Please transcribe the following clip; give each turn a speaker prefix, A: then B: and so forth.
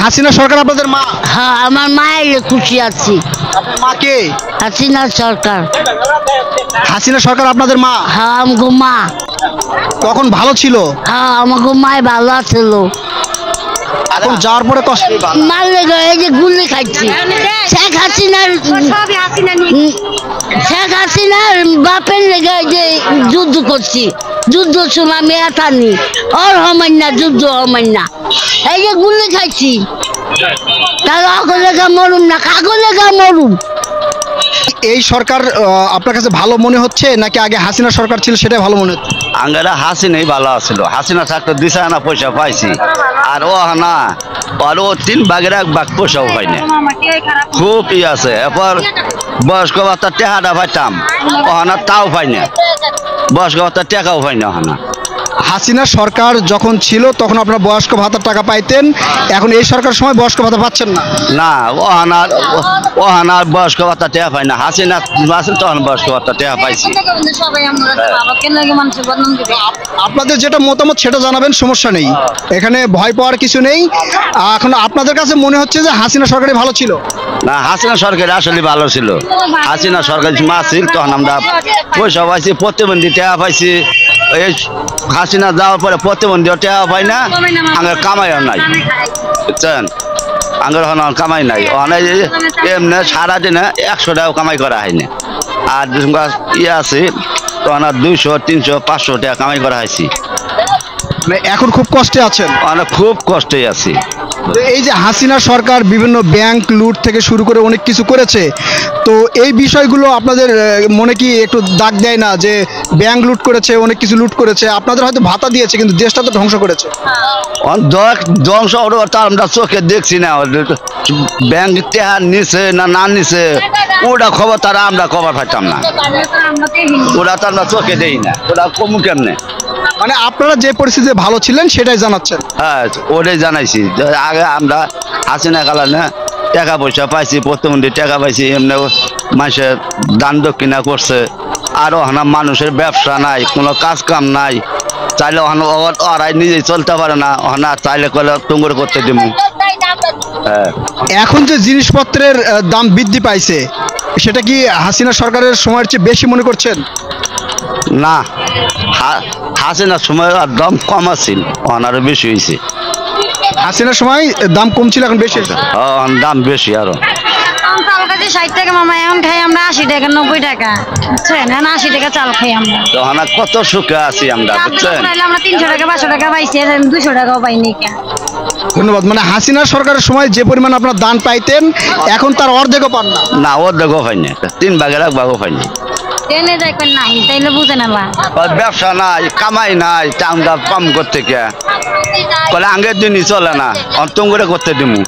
A: হাসিনা সরকার আপনাদের মা?
B: হ্যাঁ, আমার মায়ের খুশি আছি।
A: আপনার মা কে?
B: হাসিনা সরকার।
A: হাসিনা সরকার আপনাদের মা?
B: হ্যাঁ, আমাকে মা।
A: তখন ভালো ছিল,
B: হ্যাঁ, আমাকে মায় ভালো ছিল।
A: এখন যাওয়ার পরে কষ্ট।
B: মারলে এই যে গুলি খাচ্ছি। শেখ হাসিনার শেখ হাসিনার বাপের লেগে যে যুদ্ধ করছি, যুদ্ধ সময় মেয়া থানি ওর হমাই না, যুদ্ধ হমাই না, এই যে গুলি খাইছি। তাহলে অগলেগা মরুম না, কাগলেগা মরুম।
A: এই সরকার আপনার কাছে ভালো মনে হচ্ছে নাকি আগে হাসিনা সরকার ছিল সেটাই ভালো মনে হচ্ছে?
C: আঙ্গারা হাসিনাই ভালো আছিল। হাসিনা থাকতো 2 আনা পয়সা পাইছি, আর ও না, আর ও 3 ভাগের 1 ভাগ পয়সাও পাই না। খুব আছে। এরপর বয়স্ক ভাতা টেকাটা পাইতাম, ওখানা তাও পাই না। বয়স্ক ভাতা টেকাও পাই না ওখানা।
A: হাসিনা সরকার যখন ছিল তখন আপনারা বয়স্ক ভাতার টাকা পাইতেন, এখন এই সরকার সময় বয়স্ক ভাতা পাচ্ছেন না?
C: না, ওহানার বয়স্ক ভাতা টেকা পাই না। হাসিনা আছে তখন বয়স্ক ভাতা টেকা পাইছি।
A: আপনাদের যেটা মতামত সেটা জানাবেন, সমস্যা নেই, এখানে ভয় পাওয়ার কিছু নেই। এখন আপনাদের কাছে মনে হচ্ছে যে হাসিনা সরকারই ভালো ছিল?
C: না, হাসিনা সরকার আসলে ভালো ছিল। হাসিনা সরকার মা ছিল তখন আমরা পয়সা পাইছি, প্রতিবন্ধী টেকা পাইছি। এই হাসিনা যাওয়ার পরে প্রতিবন্ধী টেকা পাই না, আমার কামাইও নাই, বুঝছেন? আমার কামাই নাই, এমনি সারাদিনে 100 টাকা কামাই করা হয় না। আর আছে তখন 200, 300, 500 টাকা কামাই করা হয়েছি।
A: মানে এখন খুব কষ্টে আছেন?
C: অনেক খুব কষ্টে আছি।
A: তো এই যে হাসিনা সরকার বিভিন্ন ব্যাংক লুট থেকে শুরু করে অনেক কিছু করেছে, তো এই বিষয়গুলো আপনাদের মনে কি একটু দাগ দেয় না যে ব্যাংক লুট করেছে, অনেক কিছু লুট করেছে, আপনাদের হয়তো ভাতা দিয়েছে কিন্তু দেশটা তো ধ্বংস করেছে?
C: ধ্বংস আমরা চোখে দেখছি না। ব্যাংক টেহা নিছে না না নিছে ওটা খবর তারা আমরা খবর পাইতাম না। ওরা তো আমরা চোখে দেই না, ওরা কমু কেমনে?
A: মানে আপনারা যে পরিস্থিতিতে ভালো ছিলেন সেটাই জানাচ্ছেন?
C: হ্যাঁ, ওটাই জানাইছি। আগে আমরা হাসিনা কালানে টাকা পয়সা পাইছি, প্রতিবন্ধী টাকা পাইছি, এমনি মানুষের দান দক্ষিণা করছে। আর ওখানে মানুষের ব্যবসা নাই, কোনো কাজ কাম নাই, চাইলে ওখানে ওরাই নিজেই চলতে পারে না, ওখানে চাইলে করলে তুঙ্গুর করতে দিব। হ্যাঁ,
A: এখন যে জিনিসপত্রের দাম বৃদ্ধি পাইছে সেটা কি হাসিনা সরকারের সময়ের চেয়ে বেশি মনে করছেন?
C: না, হাসিনার সময় আর দাম কম আছিল, আরো বেশি হয়েছে।
A: হাসিনার সময় দাম কম ছিল, এখন বেশি হয়েছে?
C: দাম বেশি আরো।
D: 60 টাকা মামা, এখন খাই আমরা 80 টাকা, 90 টাকা, বুঝছেন? 80 টাকা চাল খাই আমরা।
C: তখন কত সুখে আছি আমরা, বুঝছেন?
D: আমরা 300 টাকা 500 টাকা পাইছি, 200 টাকাও পাইনি।
A: ধন্যবাদ। মানে হাসিনা সরকারের সময় যে পরিমাণ আপনার দান পাইতেন এখন তার অর্ধেকও পান না?
C: না, অর্ধেকও হয়নি, 3 ভাগের 1 ভাগও হয়নি।
D: ট্রেনে যাই নাই, তাইলে বুঝে না।
C: ব্যবসা নাই, কামাই নাই, আমরা পাম করতে কে বলে আগের দিনই চলে না, অন্তম করে করতে দিমু।